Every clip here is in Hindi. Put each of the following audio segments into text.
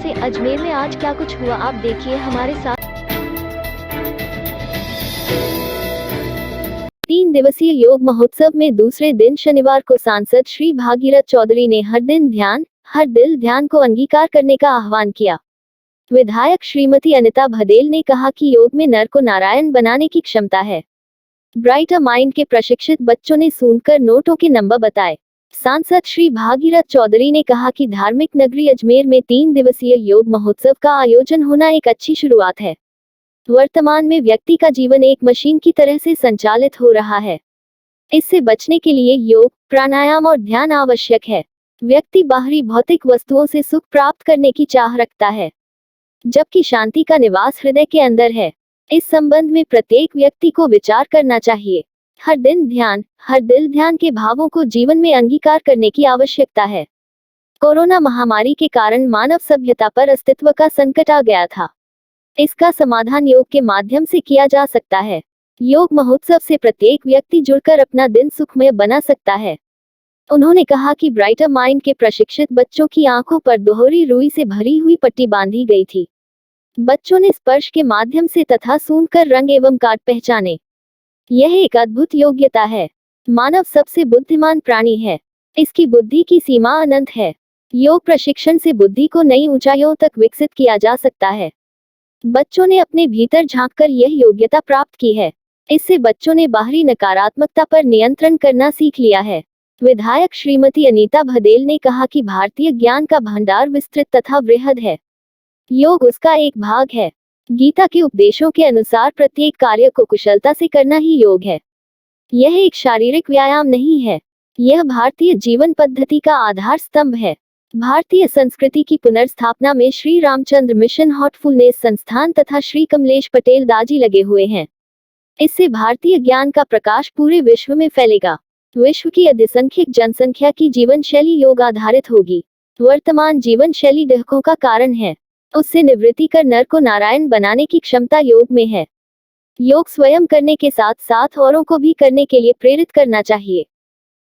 से अजमेर में आज क्या कुछ हुआ, आप देखिए हमारे साथ। 3 दिवसीय योग महोत्सव में दूसरे दिन शनिवार को सांसद श्री भागीरथ चौधरी ने हर दिन ध्यान, हर दिल ध्यान को अंगीकार करने का आह्वान किया। विधायक श्रीमती अनिता भदेल ने कहा कि योग में नर को नारायण बनाने की क्षमता है। ब्राइटर माइंड के प्रशिक्षित बच्चों ने सुनकर नोटों के नंबर बताए। सांसद श्री भागीरथ चौधरी ने कहा कि धार्मिक नगरी अजमेर में 3 दिवसीय योग महोत्सव का आयोजन होना एक अच्छी शुरुआत है। वर्तमान में व्यक्ति का जीवन एक मशीन की तरह से संचालित हो रहा है। इससे बचने के लिए योग, प्राणायाम और ध्यान आवश्यक है। व्यक्ति बाहरी भौतिक वस्तुओं से सुख प्राप्त करने की चाह रखता है, जबकि शांति का निवास हृदय के अंदर है। इस संबंध में प्रत्येक व्यक्ति को विचार करना चाहिए। हर दिन ध्यान, हर दिल ध्यान के भावों को जीवन में अंगीकार करने की आवश्यकता है। कोरोना महामारी के कारण मानव सभ्यता पर अस्तित्व का संकट आ गया था। इसका समाधान योग के माध्यम से किया जा सकता है। योग महोत्सव से प्रत्येक व्यक्ति जुड़कर अपना दिन सुखमय बना सकता है। उन्होंने कहा कि ब्राइटर माइंड के प्रशिक्षित बच्चों की आंखों पर दोहरी रुई से भरी हुई पट्टी बांधी गई थी। बच्चों ने स्पर्श के माध्यम से तथा सूंघकर रंग एवं कार्ड पहचाने। यह एक अद्भुत योग्यता है। मानव सबसे बुद्धिमान प्राणी है। इसकी बुद्धि की सीमा अनंत है। योग प्रशिक्षण से बुद्धि को नई ऊंचाइयों तक विकसित किया जा सकता है। बच्चों ने अपने भीतर झांककर यह योग्यता प्राप्त की है। इससे बच्चों ने बाहरी नकारात्मकता पर नियंत्रण करना सीख लिया है। विधायक श्रीमती अनीता भदेल ने कहा कि भारतीय ज्ञान का भंडार विस्तृत तथा वृहद है। योग उसका एक भाग है। गीता के उपदेशों के अनुसार प्रत्येक कार्य को कुशलता से करना ही योग है। यह एक शारीरिक व्यायाम नहीं है, यह भारतीय जीवन पद्धति का आधार स्तंभ है। भारतीय संस्कृति की पुनर्स्थापना में श्री रामचंद्र मिशन हार्टफुलनेस संस्थान तथा श्री कमलेश पटेल दाजी लगे हुए हैं। इससे भारतीय ज्ञान का प्रकाश पूरे विश्व में फैलेगा। विश्व की अधिसंख्यक जनसंख्या की जीवन शैली योग आधारित होगी। वर्तमान जीवन शैली डहकों का कारण है। उससे निवृत्ति कर नर को नारायण बनाने की क्षमता योग में है। योग स्वयं करने के साथ साथ औरों को भी करने के लिए प्रेरित करना चाहिए।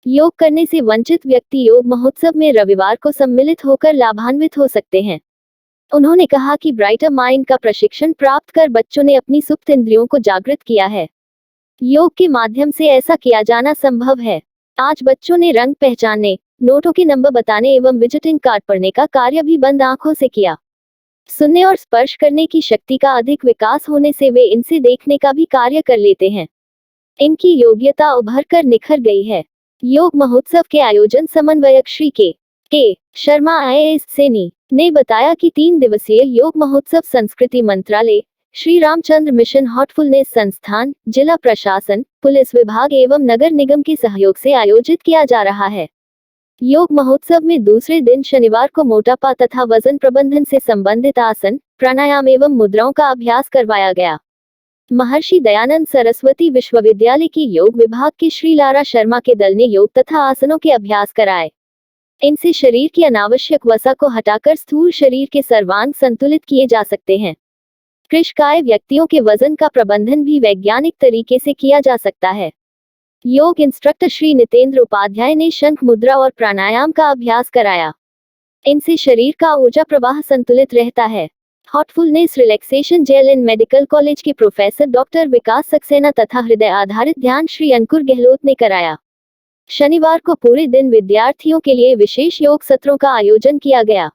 योग करने से वंचित व्यक्ति योग महोत्सव में रविवार को सम्मिलित होकर लाभान्वित हो सकते हैं। उन्होंने कहा कि ब्राइटर माइंड का प्रशिक्षण प्राप्त कर बच्चों ने अपनी सुप्त इंद्रियों को जागृत किया है। योग के माध्यम से ऐसा किया जाना संभव है। आज बच्चों ने रंग पहचानने, नोटों के नंबर बताने एवं विजिटिंग कार्ड पढ़ने का कार्य भी बंद आंखों से किया। सुनने और स्पर्श करने की शक्ति का अधिक विकास होने से वे इनसे देखने का भी कार्य कर लेते हैं। इनकी योग्यता उभर कर निखर गई है। योग महोत्सव के आयोजन समन्वयक श्री के शर्मा IAS सैनी ने बताया कि 3 दिवसीय योग महोत्सव संस्कृति मंत्रालय, श्री रामचंद्र मिशन हार्टफुलनेस संस्थान, जिला प्रशासन, पुलिस विभाग एवं नगर निगम के सहयोग से आयोजित किया जा रहा है। योग महोत्सव में दूसरे दिन शनिवार को मोटापा तथा वजन प्रबंधन से संबंधित आसन, प्राणायाम एवं मुद्राओं का अभ्यास करवाया गया। महर्षि दयानंद सरस्वती विश्वविद्यालय की योग विभाग के श्री लारा शर्मा के दल ने योग तथा आसनों के अभ्यास कराए। इनसे शरीर की अनावश्यक वसा को हटाकर स्थूल शरीर के सर्वांग संतुलित किए जा सकते हैं। कृशकाय व्यक्तियों के वजन का प्रबंधन भी वैज्ञानिक तरीके से किया जा सकता है। योग इंस्ट्रक्टर श्री नितेंद्र उपाध्याय ने शंख मुद्रा और प्राणायाम का अभ्यास कराया। इनसे शरीर का ऊर्जा प्रवाह संतुलित रहता है। हार्टफुलनेस रिलैक्सेशन जेल इन मेडिकल कॉलेज के प्रोफेसर डॉक्टर विकास सक्सेना तथा हृदय आधारित ध्यान श्री अंकुर गहलोत ने कराया। शनिवार को पूरे दिन विद्यार्थियों के लिए विशेष योग सत्रों का आयोजन किया गया।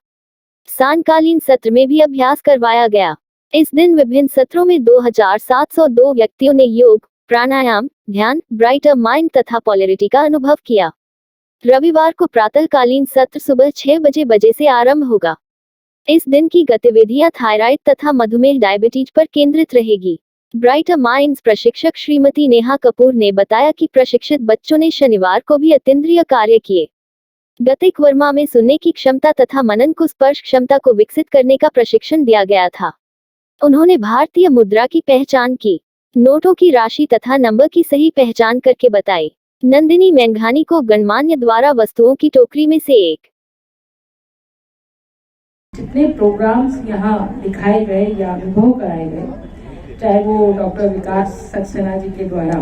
सायंकालीन सत्र में भी अभ्यास करवाया गया। इस दिन विभिन्न सत्रों में 2702 व्यक्तियों ने योग, प्राणायाम, ध्यान, ब्राइटर माइंड तथा पोलैरिटी का अनुभव किया। रविवार को प्रातःकालीन सत्र सुबह 6 बजे से आरंभ होगा। इस दिन की गतिविधियां थायराइड तथा मधुमेह डायबिटीज पर केंद्रित रहेगी। ब्राइटर माइंड्स प्रशिक्षक श्रीमती नेहा कपूर ने बताया कि प्रशिक्षित बच्चों ने शनिवार को भी अतीन्द्रिय कार्य किए। गतिक वर्मा में सुनने की क्षमता तथा मनन को स्पर्श क्षमता को विकसित करने का प्रशिक्षण दिया गया था। उन्होंने भारतीय मुद्रा की पहचान की, नोटों की राशि तथा नंबर की सही पहचान करके बताई। नंदिनी मेंघानी को गणमान्य द्वारा वस्तुओं की टोकरी में से एक। जितने प्रोग्राम्स यहाँ दिखाए गए या अनुभव कराए गए, चाहे वो डॉक्टर विकास सक्सेना जी के द्वारा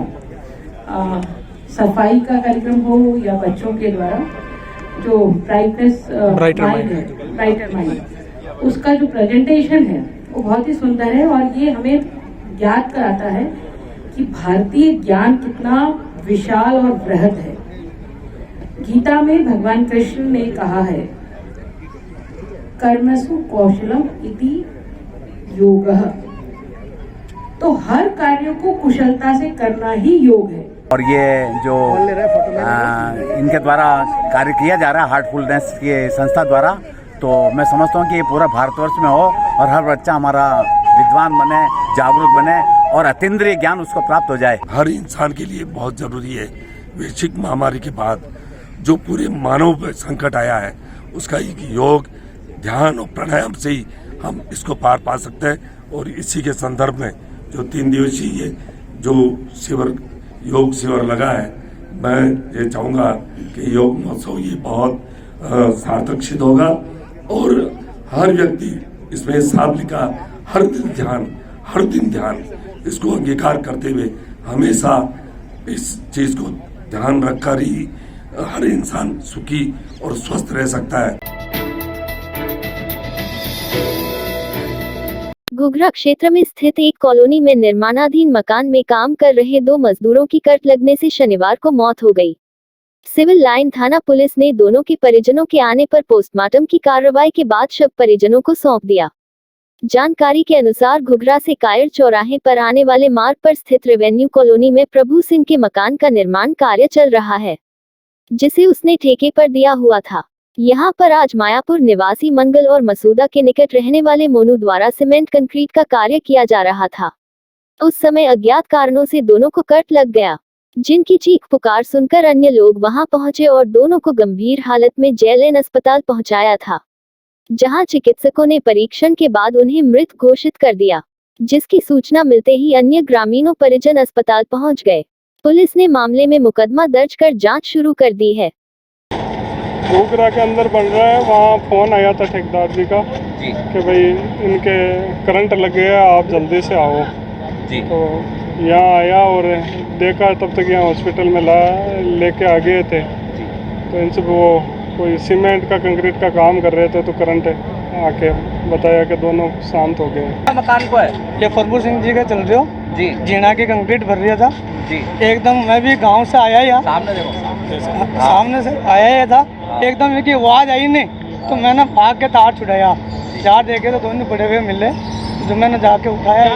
सफाई का कार्यक्रम हो या बच्चों के द्वारा जो ब्राइटर माइंड उसका जो प्रेजेंटेशन है वो बहुत ही सुंदर है और ये हमें याद कराता है कि भारतीय ज्ञान कितना विशाल और बृहद है। गीता में भगवान कृष्ण ने कहा है, कर्मसु कौशलम इति योगः, तो हर कार्य को कुशलता से करना ही योग है। और ये जो इनके द्वारा कार्य किया जा रहा है हार्टफुलनेस के संस्था द्वारा, तो मैं समझता हूँ कि ये पूरा भारतवर्ष में हो और हर बच्चा हमारा विद्वान बने, जागरूक बने और अतीन्द्रिय ज्ञान उसको प्राप्त हो जाए। हर इंसान के लिए बहुत जरूरी है। वैश्विक महामारी के बाद जो पूरे मानव पर संकट आया है, उसका एक योग, ध्यान और प्राणायाम से ही हम इसको पार पा सकते हैं। और इसी के संदर्भ में जो 3 दिवसीय जो शिविर, योग शिविर लगा है, मैं ये चाहूँगा कि योग महोत्सव ये बहुत सार्थक सिद्ध होगा और हर व्यक्ति इसमें साथ लिखा हर दिन ध्यान इसको अंगीकार करते हुए हमेशा इस चीज को ध्यान रखकर ही हर इंसान सुखी और स्वस्थ रह सकता है। घुघरा क्षेत्र में स्थित एक कॉलोनी में निर्माणाधीन मकान में काम कर रहे 2 मजदूरों की कट लगने से शनिवार को मौत हो गई। सिविल लाइन थाना पुलिस ने दोनों के परिजनों के आने पर पोस्टमार्टम की कार्रवाई के बाद शव परिजनों को सौंप दिया। जानकारी के अनुसार घुघरा से कायर चौराहे पर आने वाले मार्ग पर स्थित रेवेन्यू कॉलोनी में प्रभु सिंह के मकान का निर्माण कार्य चल रहा है, जिसे उसने ठेके पर दिया हुआ था। यहाँ पर आज मायापुर निवासी मंगल और मसूदा के निकट रहने वाले मोनू द्वारा सीमेंट कंक्रीट का कार्य किया जा रहा था। उस समय अज्ञात कारणों से दोनों को कट लग गया, जिनकी चीख पुकार सुनकर अन्य लोग वहां पहुंचे और दोनों को गंभीर हालत में जेएलएन अस्पताल पहुंचाया था, जहां चिकित्सकों ने परीक्षण के बाद उन्हें मृत घोषित कर दिया। जिसकी सूचना मिलते ही अन्य ग्रामीणों परिजन अस्पताल पहुंच गए। पुलिस ने मामले में मुकदमा दर्ज कर जांच शुरू कर दी है। घुघरा के अंदर बन रहा है, वहाँ फोन आया था ठेकेदार जी का कि भाई इनके करंट लग गया, आप जल्दी से आओ जी। तो यहाँ आया और देखा, तब तक यहाँ हॉस्पिटल में लेके आ गए थे। तो इनसे वो कोई सीमेंट का कंक्रीट का काम कर रहे थे, तो करंट आके बताया कि दोनों शांत हो गए। मकान को है ये प्रभु सिंह जी का चल रहे हो जी, जीना की कंक्रीट भर रहा था जी। एकदम मैं भी गांव से आया या सामने देखो, सामने से आया था, एकदम एक आवाज आई नहीं, तो मैंने भाग के तार छुड़ाया। तार देखे तो दोनों बड़े हुए मिले, जो मैंने जाके उठाया।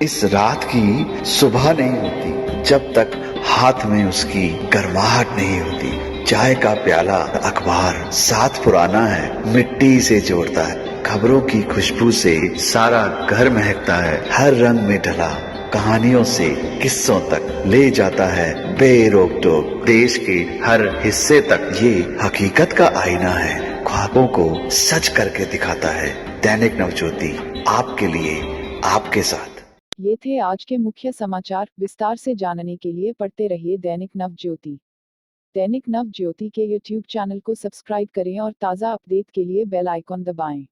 इस रात की सुबह नहीं होती जब तक हाथ में उसकी गर्माहट नहीं होती। चाय का प्याला, अखबार साथ पुराना है, मिट्टी से जोड़ता है। खबरों की खुशबू से सारा घर महकता है। हर रंग में ढला कहानियों से किस्सों तक ले जाता है बेरोक टोक। देश के हर हिस्से तक ये हकीकत का आईना है। ख्वाबों को सच करके दिखाता है। दैनिक नवज्योति, आपके लिए, आपके साथ। ये थे आज के मुख्य समाचार। विस्तार से जानने के लिए पढ़ते रहिए दैनिक नवज्योति। दैनिक नवज्योति के YouTube चैनल को सब्सक्राइब करें और ताज़ा अपडेट के लिए बेल आइकॉन दबाएं।